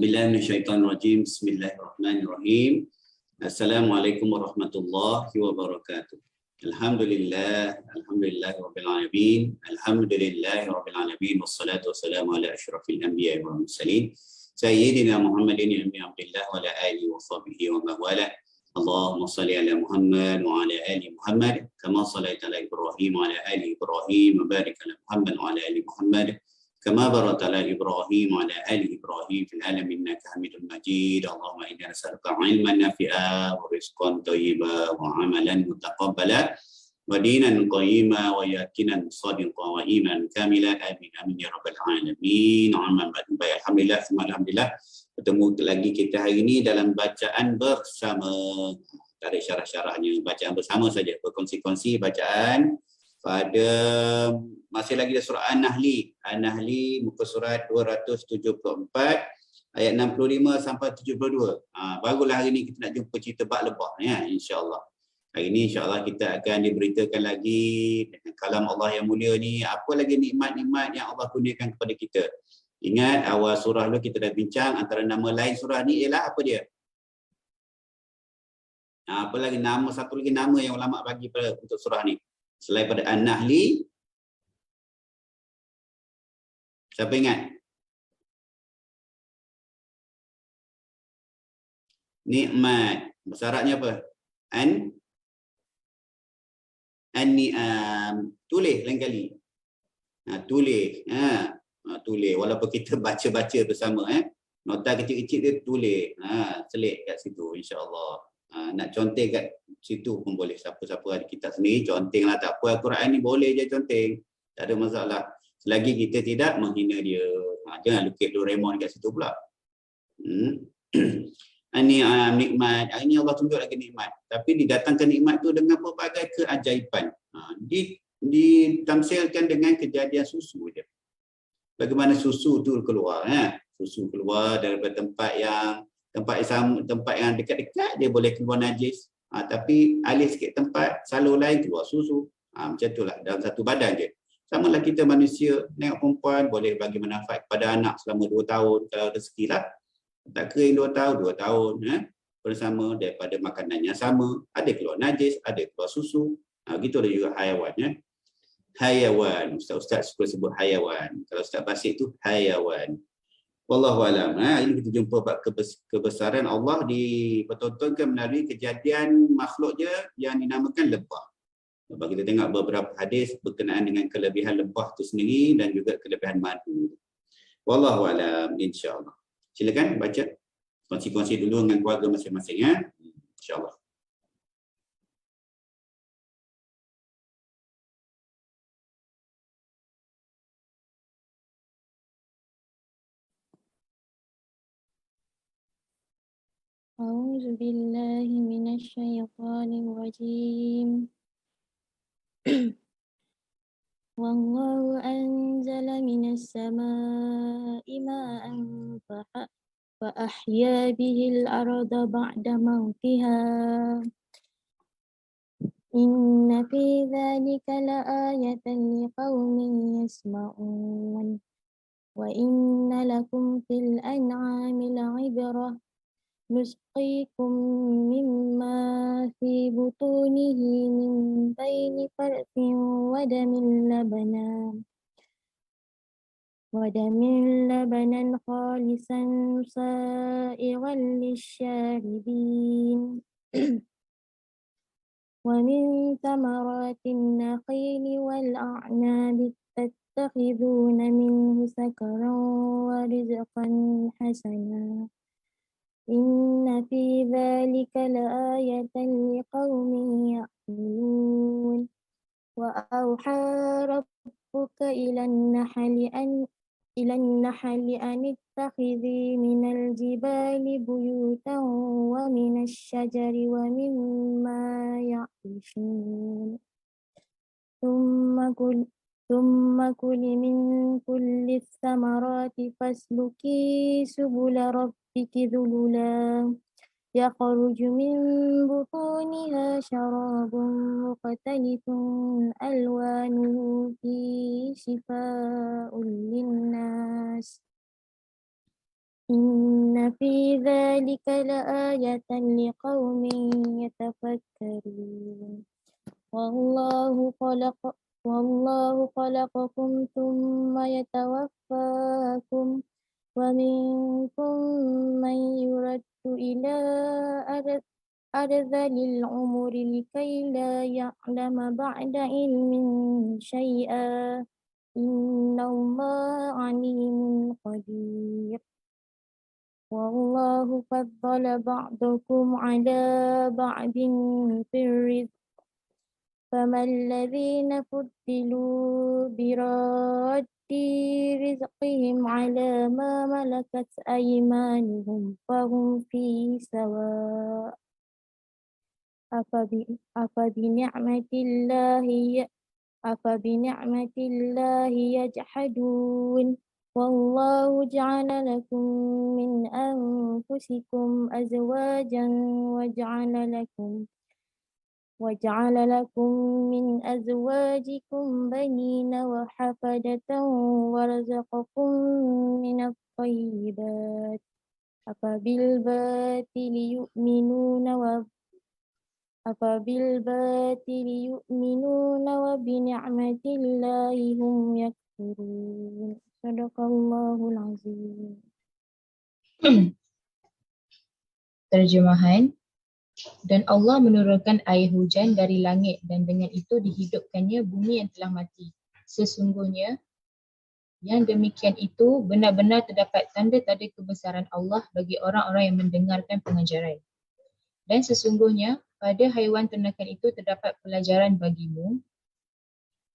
A'udzubillahi minasyaitonirrajim. Bismillahirrahmanirrahim. Assalamualaikum warahmatullahi wabarakatuh. Alhamdulillah rabbil alamin. Alhamdulillahirabbil alamin wassalatu wassalamu ala asyrafil anbiya'i wal mursalin sayyidina Muhammadin ibn Abdullah wa ala alihi wa sahbihi wa man wala. Allahumma shalli ala Muhammad wa ala ali Muhammad kama shallaita ala Ibrahim wa ala ali Ibrahim wa barik ala Muhammad wa ala ali Muhammad kama barakta ala Ibrahim wa ala ali Ibrahim fil alamin innaka Hamidum Majid. Allahumma inna nas'aluka 'ilman nafi'a wa rizqan thayyiban wa 'amalan mutaqabbala wa dinan qayyima wa yaqinan shadiqan wa iman kamila. Amin amin ya rabbal alamin. Amma ba'du. Baik, alhamdulillah bertemu lagi kita hari ini dalam bacaan bersama. Tak ada syarah-syarahnya, bacaan bersama saja, berkongsi-kongsi bacaan pada masih lagi di surah An-Nahli muka surat 274 ayat 65 sampai 72. Barulah hari ini kita nak jumpa cerita bak lebah ya, insya-Allah. Hari ini insya-Allah kita akan diberitakan lagi dengan kalam Allah yang mulia ni, apa lagi nikmat-nikmat yang Allah kurniakan kepada kita. Ingat awal surah dulu kita dah bincang antara nama lain surah ni ialah apa dia? Apa lagi nama, satu lagi nama yang ulama bagi pada untuk surah ni selain pada An-Nahli? Siapa ingat? Nikmat. Bahasa Arabnya apa? An-ni'am. Tulis lain kali. Tulis. Tulis. Walaupun kita baca-baca bersama. Nota kecil-kecil dia tulis. Selit kat situ insya-Allah. Nak conteng kat situ pun boleh. Siapa-siapa ada kitab sendiri, conteng lah. Tak apa, Al-Quran ni boleh je conteng. Tak ada masalah. Selagi kita tidak menghina dia. Jangan lukis Doraemon kat situ pula. Ni'am, nikmat. Hari ni Allah tunjuk lagi nikmat. Tapi didatangkan nikmat tu dengan pelbagai keajaiban. Ditamsilkan dengan kejadian susu je. Bagaimana susu tu keluar. Susu keluar daripada tempat yang dekat-dekat dia boleh keluar najis. Tapi alih sikit tempat, salur lain keluar susu. Macam itulah dalam satu badan je. Samalah kita manusia, tengok perempuan boleh bagi manfaat kepada anak selama 2 tahun kalau rezeki lah. Tak kering 2 tahun bersama daripada makanan yang sama. Ada keluar najis, ada keluar susu. Begitu ada juga hayawan. Hayawan, Ustaz suka sebut hayawan. Kalau Ustaz Basik tu hayawan. Wallahu alam. Ini kita jumpa bab kebesaran Allah dipertontonkan melalui kejadian makhluk je yang dinamakan lebah. Lepas kita tengok beberapa hadis berkenaan dengan kelebihan lebah tu sendiri dan juga kelebihan madu. Wallahu alam, insya-Allah. Silakan baca. Kongsi-kongsi dulu dengan keluarga masing-masing insya-Allah. أعوذ بالله من الشيطان الرجيم والله أنزل من السماء ماء فأحيا به الأرض بعد موتها إن في ذلك لآية لقوم يسمعون وإن لكم في الأنعام لعبرة نسقيكم مما في بطونه من بين فرث ودم لبنا خالصا سائغا للشاربين ومن ثمرات النخيل والأعناب تتخذون منه سكرا ورزقا حسنا إن في ذلك لآية لقوم يعقلون وأوحى ربك إلى النحل أن اتخذي من الجبال بيوتا ومن الشجر ومما يعرشون ثم كلي من كل الثمرات فاسلكي سبل ربك ذللا يخرج من بطونها شراب مختلف ألوانه فيه شفاء للناس إن في ذلك لآية لقوم يتفكرون والله خلق والله خلقكم ثم يتوفاكم ومنكم من يرد إلى أرذل العمر لكي لا يعلم بعد علم شيئا إن الله عليم قدير والله فضل بعضكم على بعض في الرزق فما الذين فضلوا براد رزقهم على ما ملكت أيمانهم فهم فيه سواء أفبنعمة الله أفبنعمة الله يجحدون والله جعل لكم من أنفسكم أزواجا وجعل لكم من أزواجكم بنين وحفدة ورزقكم من الطيبات أفبالباطل يؤمنون وبنعمة الله هم يكفرون صدق الله العظيم. Terjemahan. Dan Allah menurunkan air hujan dari langit dan dengan itu dihidupkannya bumi yang telah mati. Sesungguhnya yang demikian itu benar-benar terdapat tanda-tanda kebesaran Allah bagi orang-orang yang mendengarkan pengajaran. Dan sesungguhnya pada haiwan ternakan itu terdapat pelajaran bagimu.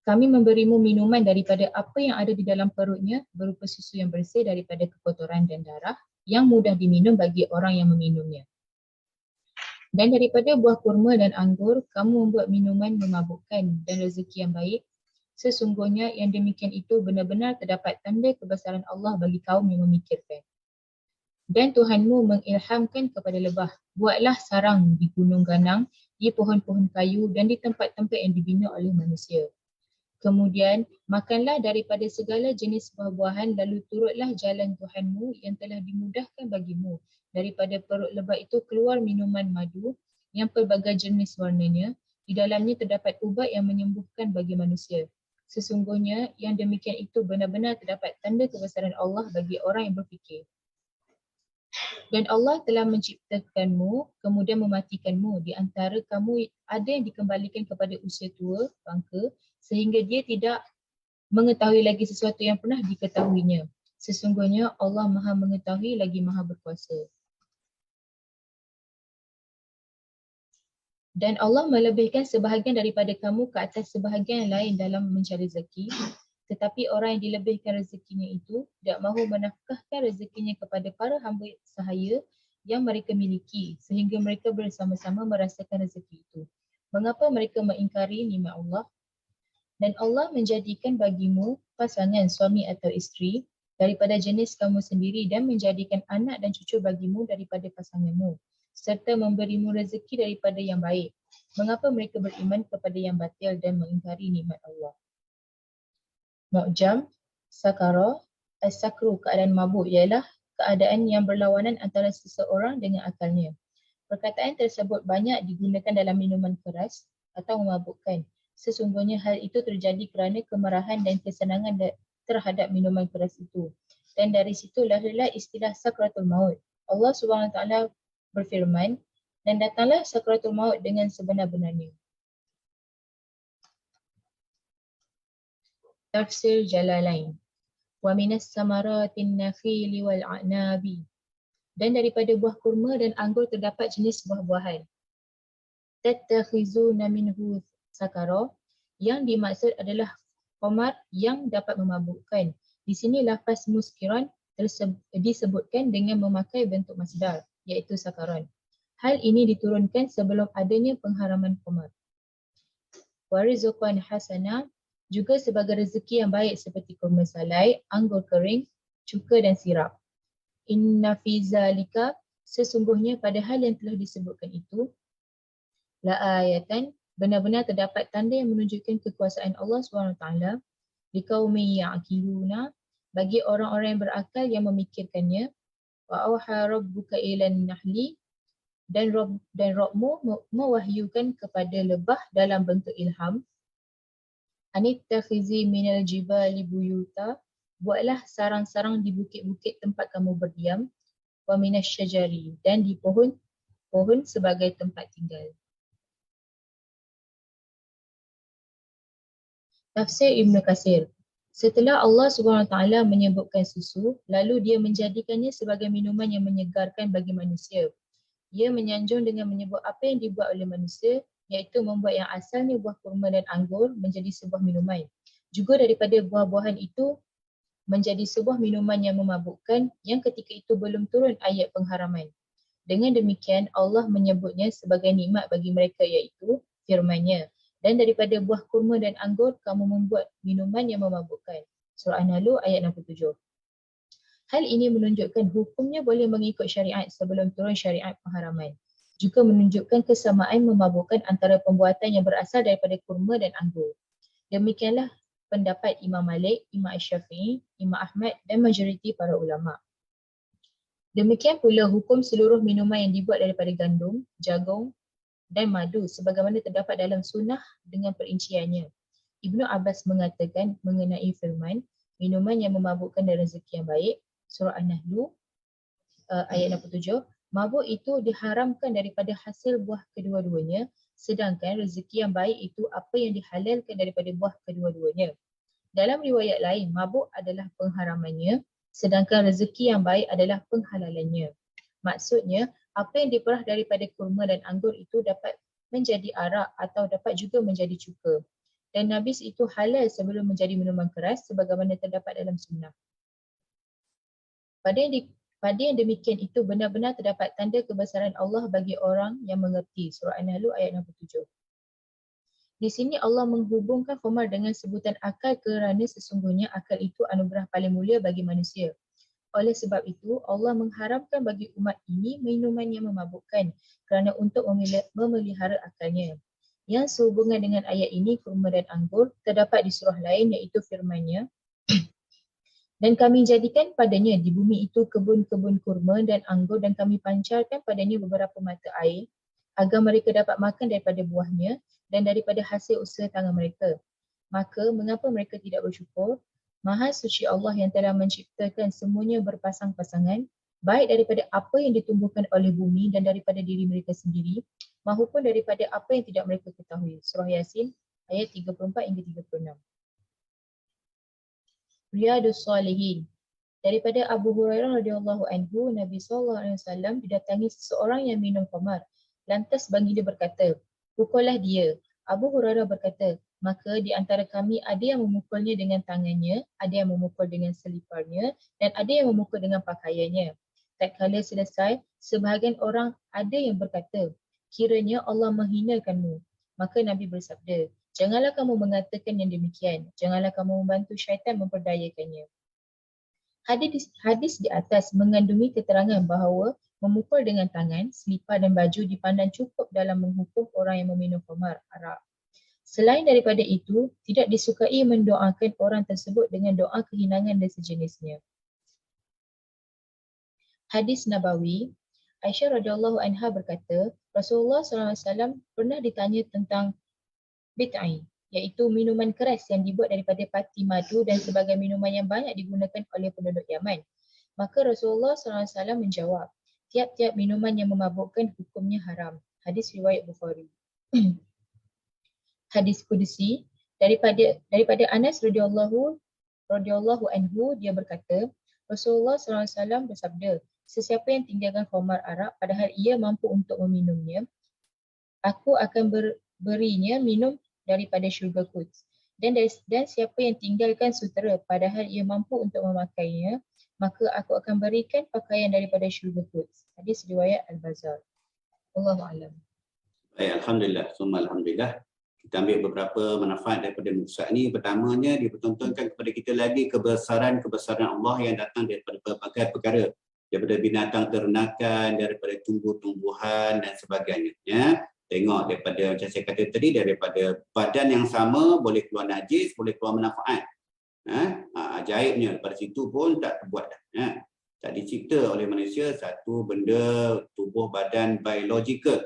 Kami memberimu minuman daripada apa yang ada di dalam perutnya berupa susu yang bersih daripada kekotoran dan darah yang mudah diminum bagi orang yang meminumnya. Dan daripada buah kurma dan anggur, kamu membuat minuman memabukkan dan rezeki yang baik. Sesungguhnya yang demikian itu benar-benar terdapat tanda kebesaran Allah bagi kaum yang memikirkan. Dan Tuhanmu mengilhamkan kepada lebah, buatlah sarang di gunung ganang, di pohon-pohon kayu dan di tempat-tempat yang dibina oleh manusia. Kemudian, makanlah daripada segala jenis buah-buahan lalu turutlah jalan Tuhanmu yang telah dimudahkan bagimu. Daripada perut lebah itu keluar minuman madu yang pelbagai jenis warnanya. Di dalamnya terdapat ubat yang menyembuhkan bagi manusia. Sesungguhnya yang demikian itu benar-benar terdapat tanda kebesaran Allah bagi orang yang berfikir. Dan Allah telah menciptakanmu, kemudian mematikanmu. Di antara kamu ada yang dikembalikan kepada usia tua, bangka, sehingga dia tidak mengetahui lagi sesuatu yang pernah diketahuinya. Sesungguhnya Allah Maha mengetahui lagi Maha berkuasa. Dan Allah melebihkan sebahagian daripada kamu ke atas sebahagian yang lain dalam mencari rezeki. Tetapi orang yang dilebihkan rezekinya itu tidak mahu menafkahkan rezekinya kepada para hamba sahaya yang mereka miliki sehingga mereka bersama-sama merasakan rezeki itu. Mengapa mereka mengingkari nikmat Allah? Dan Allah menjadikan bagimu pasangan suami atau isteri daripada jenis kamu sendiri dan menjadikan anak dan cucu bagimu daripada pasanganmu serta memberimu rezeki daripada yang baik. Mengapa mereka beriman kepada yang batil dan mengingkari nikmat Allah? Mu'jam, sakara, as-sakru keadaan mabuk ialah keadaan yang berlawanan antara seseorang dengan akalnya. Perkataan tersebut banyak digunakan dalam minuman keras atau memabukkan. Sesungguhnya hal itu terjadi kerana kemarahan dan kesenangan terhadap minuman keras itu. Dan dari situ lahirlah istilah sakratul maut. Allah SWT berfirman, dan datanglah sakratul maut dengan sebenar-benarnya. Tafsir Jalalain. Wa minas samaratin nakhili wal a'nabi. Dan daripada buah kurma dan anggur terdapat jenis buah-buahan. Tattakhizuna minhu sakara, yang dimaksud adalah khamar yang dapat memabukkan. Di sini lafaz muskiran disebutkan dengan memakai bentuk masdar, iaitu sakaran. Hal ini diturunkan sebelum adanya pengharaman khamar. Wa rizqan hasana, juga sebagai rezeki yang baik seperti kurma salai, anggur kering, cuka dan sirap. Inna fi zalika, sesungguhnya pada hal yang telah disebutkan itu, la ayatan, benar-benar terdapat tanda yang menunjukkan kekuasaan Allah SWT liqaumi ya'qiluna, bagi orang-orang yang berakal yang memikirkannya. Wa auha rabbuka ilan nahli, dan Rabbmu mewahyukan kepada lebah dalam bentuk ilham, anittakhizi minal jibali buyuta, buatlah sarang-sarang di bukit-bukit tempat kamu berdiam, wa minasyajari, dan di pohon sebagai tempat tinggal. Tafsir Ibn Katsir. Setelah Allah SWT menyebutkan susu, lalu dia menjadikannya sebagai minuman yang menyegarkan bagi manusia. Ia menyanjung dengan menyebut apa yang dibuat oleh manusia, iaitu membuat yang asalnya buah kurma dan anggur menjadi sebuah minuman. Juga daripada buah-buahan itu menjadi sebuah minuman yang memabukkan, yang ketika itu belum turun ayat pengharaman. Dengan demikian, Allah menyebutnya sebagai nikmat bagi mereka, iaitu firman-Nya. Dan daripada buah kurma dan anggur, kamu membuat minuman yang memabukkan. Surah An-Nahl ayat 67. Hal ini menunjukkan hukumnya boleh mengikut syariat sebelum turun syariat pengharaman. Juga menunjukkan kesamaan memabukkan antara pembuatan yang berasal daripada kurma dan anggur. Demikianlah pendapat Imam Malik, Imam Syafi'i, Imam Ahmad dan majoriti para ulama. Demikian pula hukum seluruh minuman yang dibuat daripada gandum, jagung dan madu sebagaimana terdapat dalam sunnah dengan perinciannya. Ibnu Abbas mengatakan mengenai firman minuman yang memabukkan dan rezeki yang baik, surah An-Nahl ayat 67, mabuk itu diharamkan daripada hasil buah kedua-duanya, sedangkan rezeki yang baik itu apa yang dihalalkan daripada buah kedua-duanya. Dalam riwayat lain, mabuk adalah pengharamannya, sedangkan rezeki yang baik adalah penghalalannya. Maksudnya, apa yang diperah daripada kurma dan anggur itu dapat menjadi arak atau dapat juga menjadi cuka. Dan nabis itu halal sebelum menjadi minuman keras sebagaimana terdapat dalam sunnah. Pada yang demikian itu benar-benar terdapat tanda kebesaran Allah bagi orang yang mengerti. Surah An-Nahl ayat 67. Di sini Allah menghubungkan khamar dengan sebutan akal kerana sesungguhnya akal itu anugerah paling mulia bagi manusia. Oleh sebab itu, Allah mengharamkan bagi umat ini minuman yang memabukkan kerana untuk memelihara akalnya. Yang sehubungan dengan ayat ini, kurma dan anggur, terdapat di surah lain iaitu firman-Nya, dan kami jadikan padanya di bumi itu kebun-kebun kurma dan anggur dan kami pancarkan padanya beberapa mata air agar mereka dapat makan daripada buahnya dan daripada hasil usaha tangan mereka. Maka mengapa mereka tidak bersyukur? Maha suci Allah yang telah menciptakan semuanya berpasang-pasangan, baik daripada apa yang ditumbuhkan oleh bumi dan daripada diri mereka sendiri, maupun daripada apa yang tidak mereka ketahui. Surah Yasin ayat 34 hingga 36. Riyadus Salihin. Daripada Abu Hurairah radhiyallahu anhu, Nabi SAW didatangi seseorang yang minum khamar. Lantas baginda berkata, pukullah dia. Abu Hurairah berkata, maka di antara kami ada yang memukulnya dengan tangannya, ada yang memukul dengan seliparnya, dan ada yang memukul dengan pakaiannya. Tatkala selesai, sebahagian orang ada yang berkata, kiranya Allah menghinakanmu. Maka Nabi bersabda, janganlah kamu mengatakan yang demikian, janganlah kamu membantu syaitan memperdayakannya. Hadis di atas mengandungi keterangan bahawa memukul dengan tangan, selipar dan baju dipandang cukup dalam menghukum orang yang meminum khamar, arak. Selain daripada itu, tidak disukai mendoakan orang tersebut dengan doa kehinangan dan sejenisnya. Hadis Nabawi, Aisyah radhiyallahu anha berkata, Rasulullah SAW pernah ditanya tentang bid'ah, iaitu minuman keras yang dibuat daripada pati madu dan sebagai minuman yang banyak digunakan oleh penduduk Yaman. Maka Rasulullah SAW menjawab, tiap-tiap minuman yang memabukkan hukumnya haram. Hadis riwayat Bukhari. Hadis Qudsi daripada Anas radhiyallahu anhu, dia berkata, Rasulullah SAW bersabda, sesiapa yang tinggalkan khamar arak padahal ia mampu untuk meminumnya, aku akan berinya minum daripada syurga Quds. Dan siapa yang tinggalkan sutera padahal ia mampu untuk memakainya, maka aku akan berikan pakaian daripada syurga Quds. Hadis riwayat Al-Bazar. Allahu a'lam. Baik, alhamdulillah, summa alhamdulillah. Kita ambil beberapa manfaat daripada nusrat ni. Pertamanya, dia bertontonkan kepada kita lagi kebesaran Allah yang datang daripada berbagai perkara. Daripada binatang ternakan, daripada tumbuh-tumbuhan dan sebagainya. Ya. Tengok daripada, macam saya kata tadi, daripada badan yang sama boleh keluar najis, boleh keluar manfaat. Ajaibnya daripada situ pun tak terbuat dah. Tak dicipta oleh manusia satu benda tubuh badan biological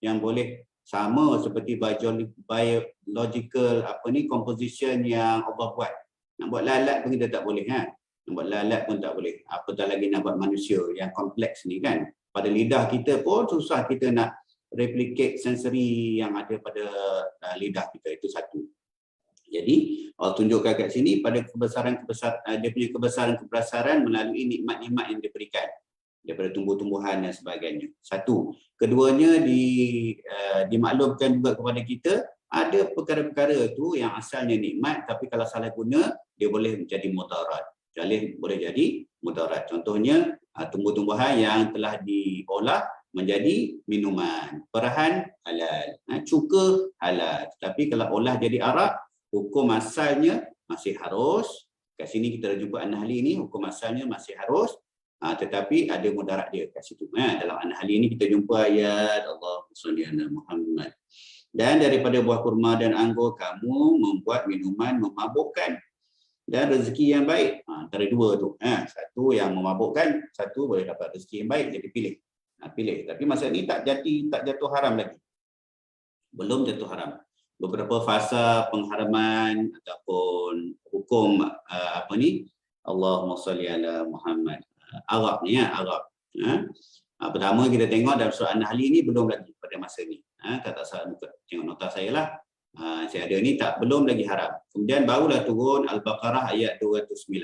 yang boleh sama seperti biological composition yang Allah buat. Nak buat lalat pun kita tak boleh nak buat lalat pun tak boleh. Apatah lagi nak buat manusia yang kompleks ni kan. Pada lidah kita pun susah kita nak replicate sensori yang ada pada lidah kita. Itu satu. Jadi Allah tunjukkan kat sini pada dia punya kebesaran melalui nikmat-nikmat yang diberikan daripada tumbuh-tumbuhan dan sebagainya. Satu. Keduanya dimaklumkan juga kepada kita ada perkara-perkara tu yang asalnya nikmat tapi kalau salah guna dia boleh menjadi mudarat. Boleh jadi mudarat. Contohnya tumbuh-tumbuhan yang telah diolah menjadi minuman. Perahan halal, cuka halal. Tapi kalau olah jadi arak, hukum asalnya masih harus. Kat sini kita jumpa An-Nahli ni, hukum asalnya masih harus. Tetapi ada mudarat dia kat situ. Dalam An-Nahli ni kita jumpa ayat Allahumma shalli ala Muhammad. Dan daripada buah kurma dan anggur kamu membuat minuman memabukkan dan rezeki yang baik. Antara dua tu. Satu yang memabukkan, satu boleh dapat rezeki yang baik. Jadi pilih. Pilih. Tapi masa ni tak jatuh haram lagi. Belum jatuh haram. Beberapa fasa pengharaman ataupun hukum Allahumma shalli ala Muhammad. Arab ni Arab. Pertama kita tengok dalam surah An-Nahl ni belum lagi pada masa ni. Tak salah tengok nota saya lah. Saya ada ni belum lagi haram. Kemudian barulah turun Al-Baqarah ayat 209.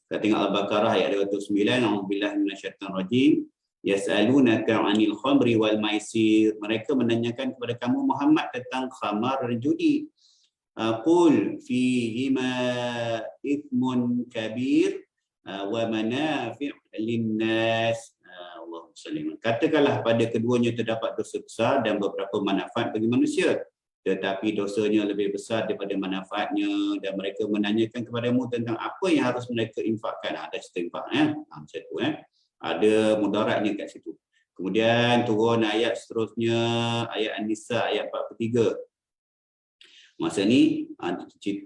Kita tengok Al-Baqarah ayat 209. A'udzubillahi minasyaitonir rajim. Yas'alunaka 'anil khamri wal maisir. Mereka menanyakan kepada kamu Muhammad tentang khamar dan judi. Qul fihima ithmun kabir wa manafi' linnas. Allahumma salli. Katakanlah pada keduanya terdapat dosa besar dan beberapa manfaat bagi manusia. Tetapi dosanya lebih besar daripada manfaatnya dan mereka menanyakan kepadamu tentang apa yang harus mereka infakkan. Ada cerita infak macam tu ada mudaratnya kat situ. Kemudian turun ayat seterusnya, ayat An-Nisa ayat 43. Masa ni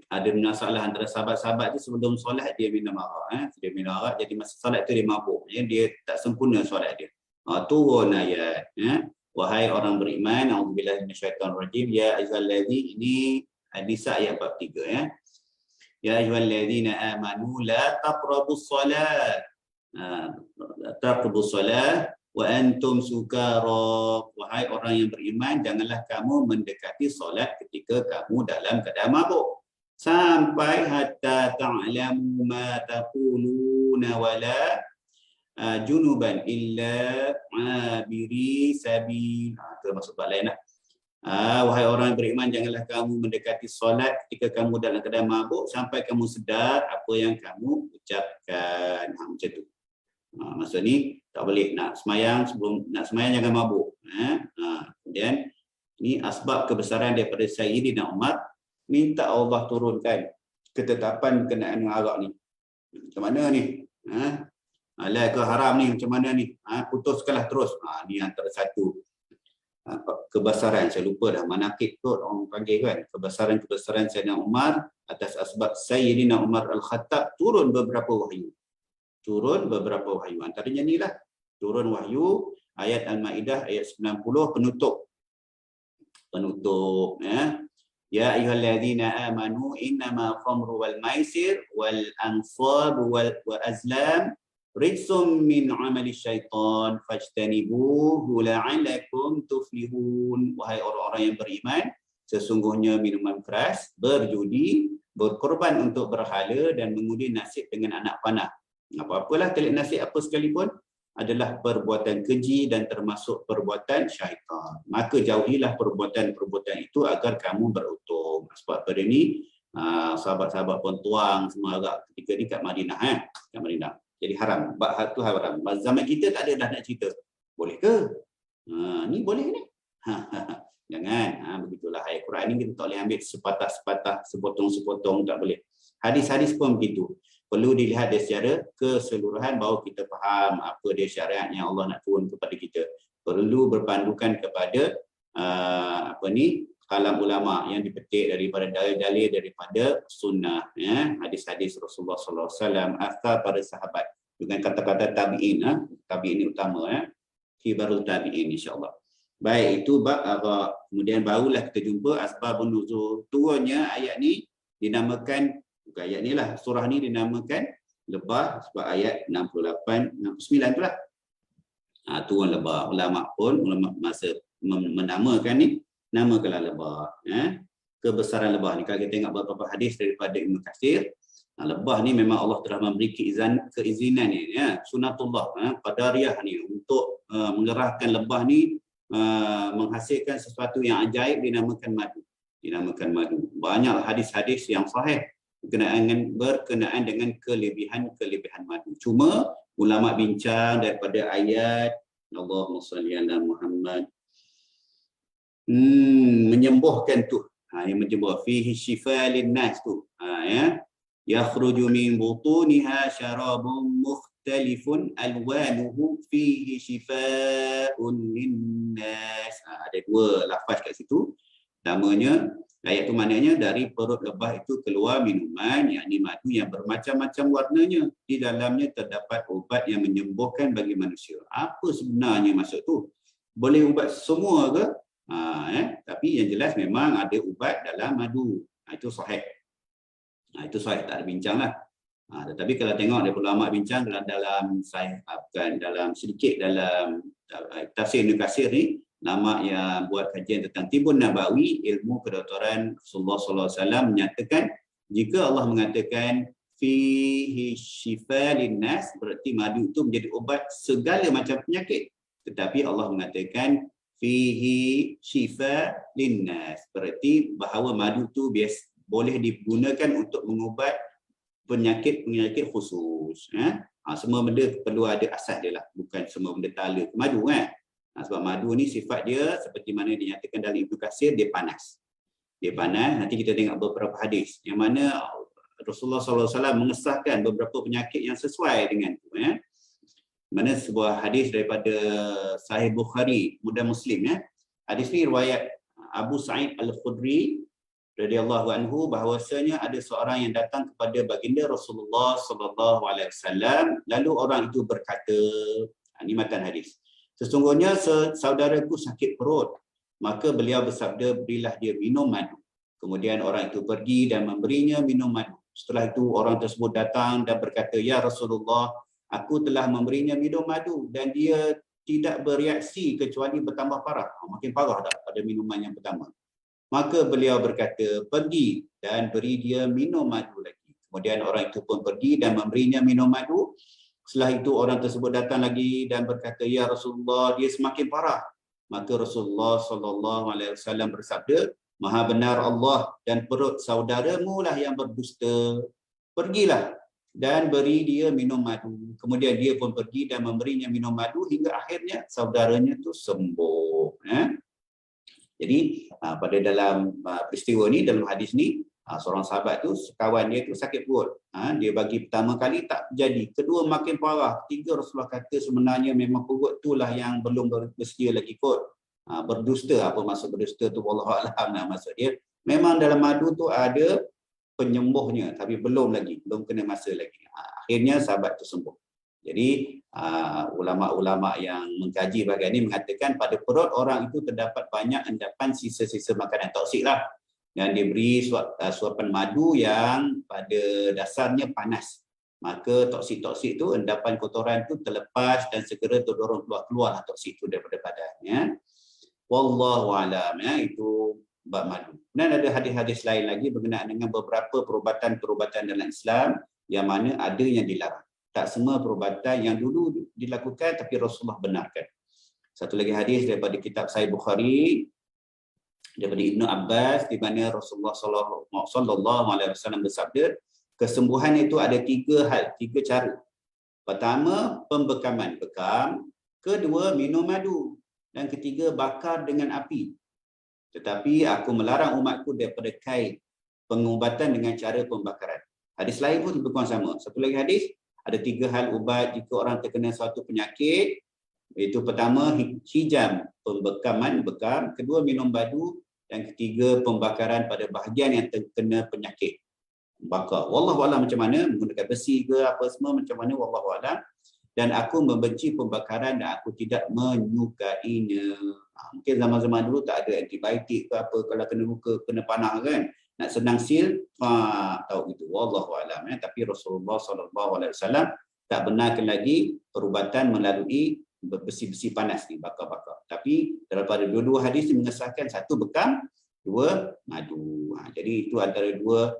ada masalah antara sahabat-sahabat tu sebelum solat dia minum arak. Dia minum arak jadi masa solat tu dia mabuk. Dia tak sempurna solat dia. Turun ayat. Wahai orang beriman, a'udzubillahi minasyaitonir rajim, ya ayyuhallazina, ini An-Nisa ayat 43 Ya ayyuhallazina amanu la taqrabus salat. Taqrabus salat wa antum sukara. Wahai orang yang beriman, janganlah kamu mendekati solat ketika kamu dalam keadaan mabuk. Sampai hatta ta'lamu ma taquluna wala junuban illa abiri sabil. Termasuk bab lain lah. Wahai orang yang beriman, janganlah kamu mendekati solat ketika kamu dalam keadaan mabuk sampai kamu sedar apa yang kamu ucapkan. Macam tu. Masa ni tak boleh nak semayang, sebelum nak semayang jangan mabuk. Kemudian ni asbab kebesaran daripada Sayyidina Umar, minta Allah turunkan ketetapan berkenaan dengan arak ni. Macam mana ni? Halal ke haram ni macam mana ni? Putuskanlah terus. Ni antara satu kebesaran, saya lupa dah manaqib kot orang panggil kan. Kebesaran Sayyidina Umar atas asbab Sayyidina Umar Al-Khattab turun beberapa wahyu. Antaranya ni lah. Turun wahyu ayat Al-Maidah ayat 90 penutup Ya ayyuhallazina amanu innama khamru wal maisir wal ansab wal azlam rijsum min amali syaitan fajtanibuhu la'allakum tuflihun. Wahai orang-orang yang beriman, sesungguhnya minuman keras, berjudi, berkorban untuk berhala dan mengundi nasib dengan anak panah. Apa-apalah telik nasib apa sekalipun adalah perbuatan keji dan termasuk perbuatan syaitan. Maka jauhilah perbuatan-perbuatan itu agar kamu beruntung. Sebab pada ni sahabat-sahabat pun tuang semua agak ketika ni kat Madinah. Kat Madinah. Jadi haram. Bab tu haram. Zaman kita tak ada dah nak cerita. Boleh ke? Ni boleh ni? Jangan. Begitulah ayat Quran ni kita tak boleh ambil sepatah-sepatah, sepotong-sepotong, tak boleh. Hadis-hadis pun begitu. Perlu dilihat dari secara keseluruhan bahawa kita faham apa dia syariat yang Allah nak turun kepada kita. Perlu berpandukan kepada kalam ulama yang dipetik daripada dalil-dalil daripada sunnah, hadis-hadis Rasulullah sallallahu alaihi wasallam, asar para sahabat. dengan kata-kata tabi'in. Tabi'in ini utama, kibarul tabi'in insya-Allah. Baik, itu bab agak. Kemudian barulah kita jumpa asbabun nuzul. Turunnya ayat ni dinamakan, bukan ayat ni lah, surah ni dinamakan lebah sebab ayat 68, 69 tu lah. Turun lebah. Ulama masa menamakan ni, namakanlah lebah. Kebesaran lebah ni, kalau kita tengok beberapa hadis daripada Ibnu Katsir, lebah ni memang Allah telah memberi keizinan ni, sunatullah, qadariyah ni, untuk mengerahkan lebah ni menghasilkan sesuatu yang ajaib, dinamakan madu. Banyak hadis-hadis yang sahih berkenaan dengan kelebihan madu. Cuma ulama bincang daripada ayat Allahumma shalli ala Muhammad, menyembuhkan tu, yang menyembuh fihi shifa linnas tu, yakhruju min butuniha syarabun mukhtalifun alwanuhu fihi shifaa'un linnas. Ada dua lafaz kat situ. Namanya, ayat tu maknanya dari perut lebah itu keluar minuman, yakni madu yang bermacam-macam warnanya. Di dalamnya terdapat obat yang menyembuhkan bagi manusia. Apa sebenarnya maksud tu? Boleh ubat semua ke? Tapi yang jelas memang ada ubat dalam madu. Itu sahih. Itu sahih, tak ada bincang lah. Tetapi kalau tengok dari ulama bincang dalam sedikit dalam tafsir Ibnu Katsir ni, lama yang buat kajian tentang Tibbun Nabawi, ilmu kedoktoran Rasulullah SAW menyatakan, jika Allah mengatakan fihi shifa linnas, berarti madu itu menjadi obat segala macam penyakit. Tetapi Allah mengatakan fihi shifa linnas, berarti bahawa madu itu boleh digunakan untuk mengubat penyakit khusus. Semua benda perlu ada asas dia lah, bukan semua benda tala ke madu kan. Sebab madu ni sifat dia seperti mana dinyatakan dalam Ibnu Katsir, dia panas. Nanti kita tengok beberapa hadis yang mana Rasulullah SAW mengesahkan beberapa penyakit yang sesuai dengan itu. Mana sebuah hadis daripada Sahih Bukhari, mudah Muslim. Hadis ni riwayat Abu Sa'id Al-Khudri radhiyallahu anhu, bahawasanya ada seorang yang datang kepada baginda Rasulullah SAW, lalu orang itu berkata, ini matan hadis, sesungguhnya saudaraku sakit perut, maka beliau bersabda, berilah dia minum madu. Kemudian orang itu pergi dan memberinya minum madu. Setelah itu orang tersebut datang dan berkata, ya Rasulullah, aku telah memberinya minum madu dan dia tidak bereaksi kecuali bertambah parah. Makin parah tak pada minuman yang pertama. Maka beliau berkata, pergi dan beri dia minum madu lagi. Kemudian orang itu pun pergi dan memberinya minum madu. Setelah itu orang tersebut datang lagi dan berkata, ya Rasulullah, dia semakin parah. Maka Rasulullah SAW bersabda, maha benar Allah dan perut saudaramu lah yang berdusta. Pergilah dan beri dia minum madu. Kemudian dia pun pergi dan memberinya minum madu hingga akhirnya saudaranya itu sembuh. Jadi pada dalam peristiwa ni, dalam hadis ni, seorang sahabat tu, kawan dia tu sakit perut. Dia bagi pertama kali tak jadi, kedua makin parah, ketiga Rasulullah kata sebenarnya memang perut itulah yang belum bersedia lagi kot. Berdusta, apa maksud berdusta tu wallahu a'lam, maksud dia memang dalam madu tu ada penyembuhnya tapi belum kena masa lagi. Akhirnya sahabat tu sembuh. Jadi ulama-ulama yang mengkaji bahagian ini mengatakan pada perut orang itu terdapat banyak endapan sisa-sisa makanan toksik lah, dan diberi suapan madu yang pada dasarnya panas. Maka toksik-toksik itu, endapan kotoran itu terlepas dan segera terdorong keluar toksik itu daripada badannya. Wallahu a'lam. Itu bab madu. Dan ada hadis-hadis lain lagi berkenaan dengan beberapa perubatan-perubatan dalam Islam yang mana ada yang dilarang. Tak semua perubatan yang dulu dilakukan tapi Rasulullah benarkan. Satu lagi hadis daripada kitab Sahih Bukhari daripada Ibnu Abbas, di mana Rasulullah SAW bersabda, kesembuhan itu ada tiga cara. Pertama, pembekaman, bekam. Kedua, minum madu. Dan ketiga, bakar dengan api. Tetapi aku melarang umatku daripada kait pengubatan dengan cara pembakaran. Hadis lain pun lebih kurang sama. Satu lagi hadis, ada tiga hal ubat jika orang terkena suatu penyakit. Iaitu pertama, hijam, pembekaman, bekam. Kedua, minum madu. Dan ketiga, pembakaran pada bahagian yang terkena penyakit. bakar. Wallahu a'lam macam mana, menggunakan besi ke apa semua macam mana, wallahu a'lam. Dan aku membenci pembakaran dan aku tidak menyukainya. Mungkin zaman-zaman dulu tak ada antibiotik ke apa, kalau kena luka, kena panah kan, nak senang sil, tahu gitu. Wallahu a'lam. Tapi Rasulullah SAW tak benarkan lagi perubatan melalui besi-besi panas ni, bakar-bakar. Tapi daripada dua-dua hadis ni mengesahkan, satu bekam, dua madu. Jadi itu antara dua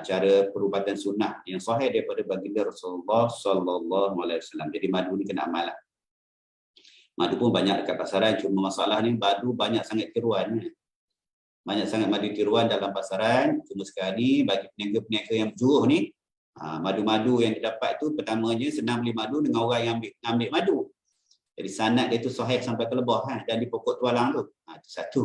cara perubatan sunnah yang sahih daripada baginda Rasulullah SAW. Jadi madu ni kena amal lah. Madu pun banyak dekat pasaran, cuma masalah ni madu banyak sangat tiruan. Banyak sangat madu tiruan dalam pasaran. Cuma sekarang ni bagi peniaga-peniaga yang berjuruh ni, madu-madu yang didapat tu pertamanya senang beli madu dengan orang yang ambil madu. Jadi sanad dia tu sahih sampai ke lebah dan di pokok tualang tu. Itu satu.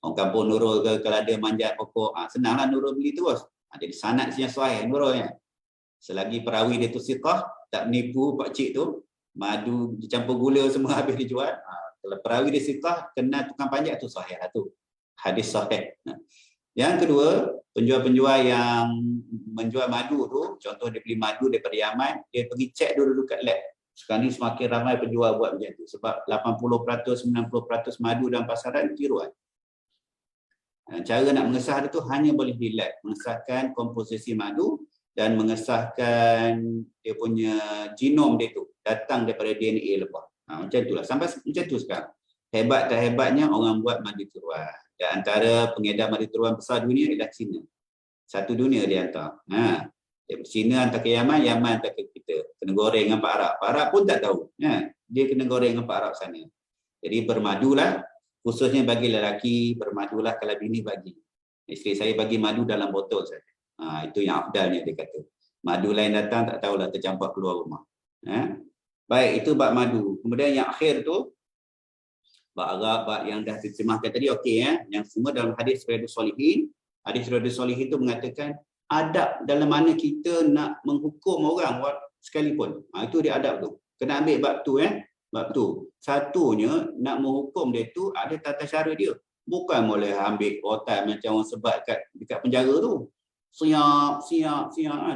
Orang kampung Nurul ke, kalau ada manjat pokok, senanglah Nurul beli terus. Jadi sanad yang sahih Nurul. Selagi perawi dia tu siqah, tak menipu pakcik tu, madu dicampur gula semua habis dijual. Kalau perawi dia siqah, kena tukang panjat tu sahih lah tu. Hadis sahih. Yang kedua, penjual-penjual yang menjual madu tu, contoh dia beli madu daripada Yaman, dia pergi cek dulu kat lab. Sekarang ni semakin ramai penjual buat macam tu. Sebab 80%, 90% madu dalam pasaran tiruan. Cara nak mengesah dia tu hanya boleh di lab. Mengesahkan komposisi madu dan mengesahkan dia punya genom dia tu. Datang daripada DNA lebah. Macam itulah. Sampai macam tu sekarang. Hebat tak hebatnya orang buat madu tiruan. Dan antara pengedar madu tiruan besar dunia ialah China. Satu dunia dia hantar. China hantar ke Yaman, Yaman hantar ke kita. Kena goreng dengan Pak Arab. Pak Arab pun tak tahu. Dia kena goreng dengan Pak Arab sana. Jadi bermadulah. Khususnya bagi lelaki, bermadulah kalau bini bagi. Isteri saya bagi madu dalam botol saja. Itu yang afdalnya dia kata. Madu lain datang tak tahulah tercampak keluar rumah. Baik, itu bab madu. Kemudian yang akhir tu, bab Arab, bab yang dah diterjemahkan tadi, okey. Yang semua dalam hadis Riyadhus Shalihin. Hadis Riyadhus Shalihin itu mengatakan adab dalam mana kita nak menghukum orang sekalipun. Itu dia adab tu. Kena ambil bab tu. Bab tu. Satunya, nak menghukum dia tu ada tata cara dia. Bukan boleh ambil rotan macam orang sebat dekat penjara tu. Siap.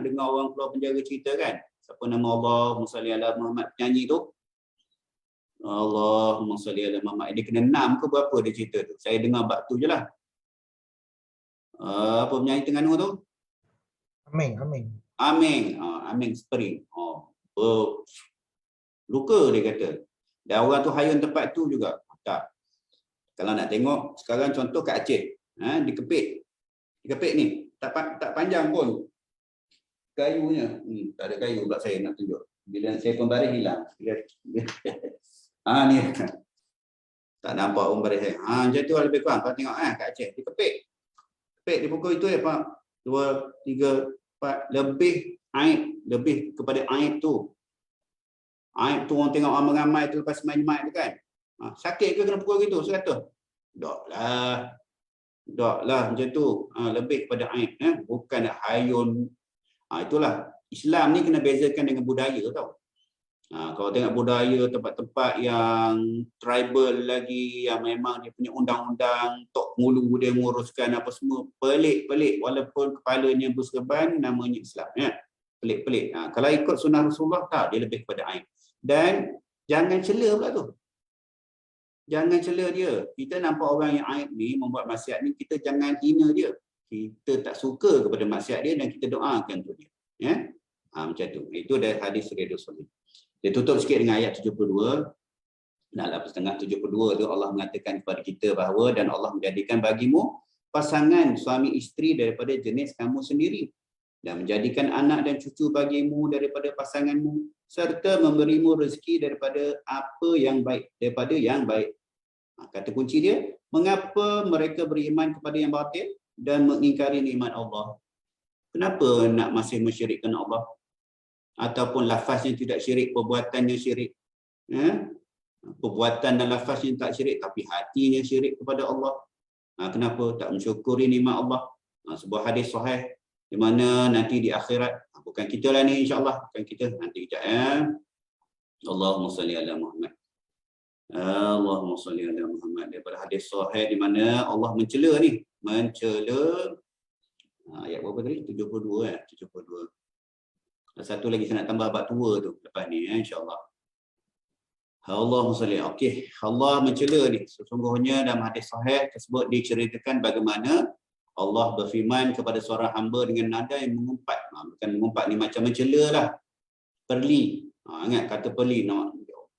Dengar orang keluar penjara cerita kan. Siapa nama Allahumma salli ala Muhammad, penyanyi tu. Allahumma salli ala Muhammad. Dia kena 6 ke berapa dia cerita tu. Saya dengar bab tu je lah. Apa penyanyi Terengganu tu? Aming Spring. Luka dia kata. Dan orang tu hayun tempat tu juga. Tak. Kalau nak tengok sekarang contoh kat Aceh, dikepit ni. Tak panjang pun kayunya. Tak ada kayu pula saya nak tunjuk. Bila saya pembaris hilang. Ni. Tak nampak pembaris saya. Macam tu lebih kurang. Kau tengok kat Aceh dikepit. Kepit di pukul itu 4, 2, 3, 4 lebih kepada aib tu. Aib tu orang tengok ramai-ramai tu lepas main mat tu kan. Sakit ke kena pukul gitu 100? Daklah macam tu. Lebih kepada aib. Bukan hayun. Itulah. Islam ni kena bezakan dengan budaya tau. Kalau tengok budaya tempat-tempat yang tribal lagi, yang memang dia punya undang-undang, tok mulu dia menguruskan apa semua. Pelik-pelik. Walaupun kepalanya berserban, namanya Islam. Pelik-pelik. Kalau ikut sunnah Rasulullah, tak. Dia lebih kepada aib. Dan jangan cela pula tu. Jangan cela dia. Kita nampak orang yang aib ni, membuat maksiat ni, kita jangan hina dia. Kita tak suka kepada maksiat dia dan kita doakan untuk dia. Macam tu. Itu dari hadis Riyadhus Shalihin. Dia tutup sikit dengan ayat 72. Dalam setengah 72 tu Allah mengatakan kepada kita bahawa dan Allah menjadikan bagimu pasangan suami isteri daripada jenis kamu sendiri dan menjadikan anak dan cucu bagimu daripada pasanganmu serta memberimu rezeki daripada apa yang baik, daripada yang baik. Kata kunci dia, mengapa mereka beriman kepada yang batil dan mengingkari nikmat Allah? Kenapa nak masih mensyirikkan Allah? Ataupun lafaznya tidak syirik, perbuatannya syirik. Perbuatan dan lafaznya tak syirik, tapi hatinya syirik kepada Allah. Kenapa tak mensyukuri nikmat Allah? Sebuah hadis sahih di mana nanti di akhirat, bukan kita lah ni insyaAllah, bukan kita, nanti kejap Allahumma salli ala Muhammad. Allahumma salli ala Muhammad. Daripada hadis sahih di mana Allah mencela Ayat berapa tadi? 72 ya, 72. Satu lagi saya nak tambah bab tua tu lepas ni insya-Allah. Allahumma salli. Okey, Allah mencela ni. Sesungguhnya dalam hadis sahih tersebut diceritakan bagaimana Allah berfirman kepada seorang hamba dengan nada yang mengumpat. Bukan mengumpat ni macam mencela lah. Perli. Ingat kata perli.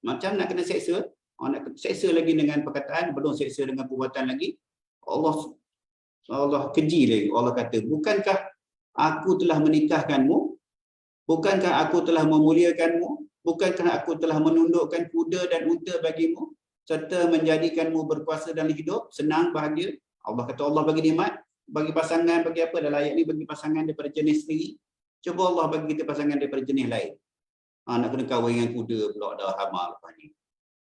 Macam nak kena seksa. Nak seksa lagi dengan perkataan, belum seksa dengan perbuatan lagi. Allah keji lagi. Allah kata, bukankah aku telah menikahkanmu? Bukankah aku telah memuliakanmu? Bukankah aku telah menundukkan kuda dan unta bagimu? Serta menjadikanmu berkuasa dalam hidup, senang, bahagia. Allah kata Allah bagi nikmat, bagi pasangan, bagi apa dalam ayat ni, bagi pasangan daripada jenis sendiri. Cuba Allah bagi kita pasangan daripada jenis lain. Nak kena kahwin dengan kuda pula dah hamal lepas ni.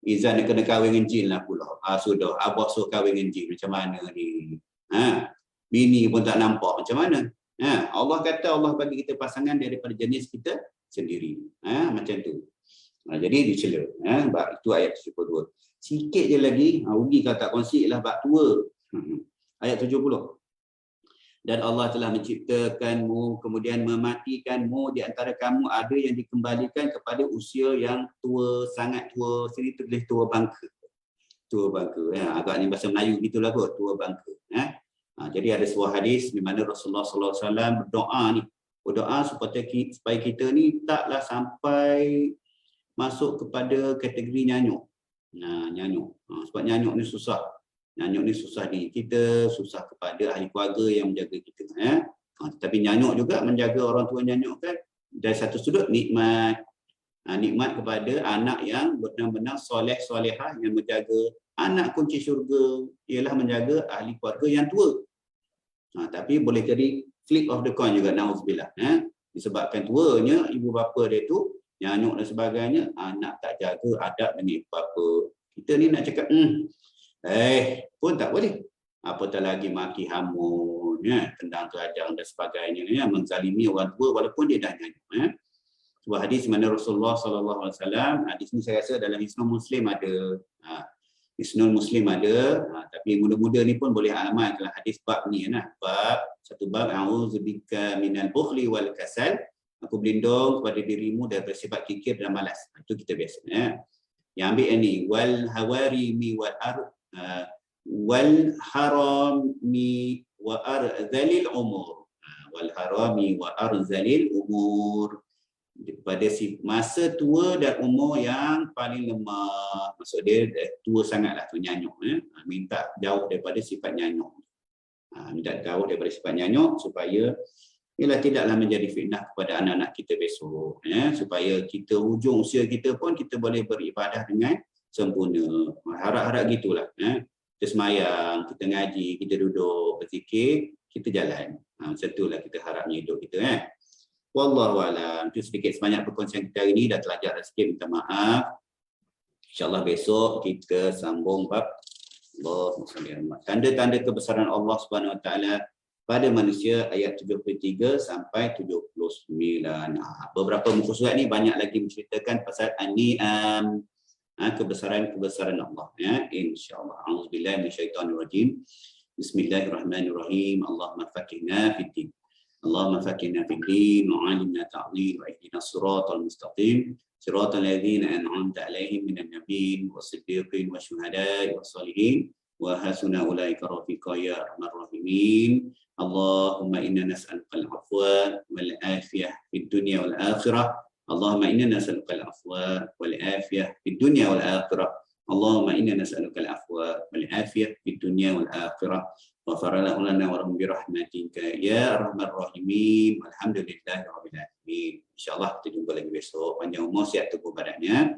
Izan nak kena kahwin dengan jin lah pula. Sudah, abah suruh kahwin dengan jin. Macam mana ni? Bini pun tak nampak macam mana? Allah kata Allah bagi kita pasangan daripada jenis kita sendiri. Macam tu. Jadi dicela. Itu ayat 72. Sikit je lagi. Ugi kalau tak kongsi lah bab tua. Ayat 70. Dan Allah telah menciptakanmu, kemudian mematikanmu. Di antara kamu ada yang dikembalikan kepada usia yang tua, sangat tua. Sini tulis tua bangka. Tua bangka. Agaknya bahasa Melayu gitulah kot, tua bangka. Jadi ada sebuah hadis di mana Rasulullah SAW berdoa supaya kita ni taklah sampai masuk kepada kategori nyanyuk. Nyanyuk. Sebab nyanyuk ni susah. Nyanyuk ni susah di kita, susah kepada ahli keluarga yang menjaga kita. Tapi nyanyuk juga menjaga orang tua nyanyuk kan. Dari satu sudut nikmat. Nikmat kepada anak yang benar-benar soleh solehah yang menjaga. Anak kunci syurga ialah menjaga ahli keluarga yang tua. Tapi boleh jadi flip of the coin juga, na'udzubillah. Disebabkan tuanya ibu bapa dia tu nyanyuk dan sebagainya, anak tak jaga adab dengan ibu bapa. Kita ni nak cakap pun tak boleh. Apatah lagi maki hamun, tendang terajang dan sebagainya, menzalimi orang tua walaupun dia dah nyanyuk. Sebuah hadis mana Rasulullah SAW, hadis ni saya rasa dalam Hisnul Muslim ada. Hisnul Muslim ada, tapi muda-muda ni pun boleh amal dalam hadis bab ni. Satu bab, a'udzubika minal bukhli wal kasal. Aku berlindung kepada dirimu daripada sifat kikir dan malas. Itu kita biasa. Yang ambil ni, wal hawarimi wal harami wa arzalil umur. Wal harami wa arzalil umur. Pada masa tua dan umur yang paling lemah. Maksud dia tua sangatlah tu nyanyuk. Minta jauh daripada sifat nyanyuk. Minta jauh daripada sifat nyanyuk supaya tidaklah menjadi fitnah kepada anak-anak kita besok. Supaya kita hujung usia kita pun kita boleh beribadah dengan sempurna. Harap-harap gitulah. Kita semayang, kita ngaji, kita duduk, berzikir, kita jalan. Macam itulah kita harapnya hidup kita. Wallahu a'lam. Itu sedikit sebanyak perkongsian kita hari ini. Dah terlajar sikit, minta maaf. InsyaAllah besok kita sambung bab tanda-tanda kebesaran Allah Subhanahu Wa Taala pada manusia ayat 73 sampai 79. Beberapa muka surat ni banyak lagi menceritakan pasal an-ni'am, kebesaran-kebesaran Allah. InsyaAllah. A'udzubillahi minasyaitonirrajim. Bismillahirrahmanirrahim. Allahumma faqihna fid-din. اللهم فقهنا في الدين وعلمنا تعظيم واهدنا الصراط المستقيم صراط الذين أنعمت عليهم من النبيين والصديقين والشهداء والصالحين وحسن أولئك رفيقا يا أرحم الراحمين اللهم إنا نسألك العفو والعافية في الدنيا والآخرة اللهم إنا نسألك العفو والعافية في الدنيا والآخرة اللهم إنا نسألك العفو والعافية في الدنيا والآخرة غفر لنا ولهم برحمتك يا أرحم الراحمين والحمد لله رب العالمين. InsyaAllah kita jumpa lagi besok. Panjang umur, sihat tubuh badannya.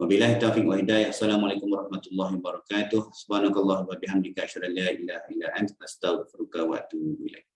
Wabillahi taufiq wa hidayah. Assalamualaikum warahmatullahi wabarakatuh. Subhanakallah wa bihamdika asyhadu an la ilaha illa anta astaghfiruka wa atubu ilaik.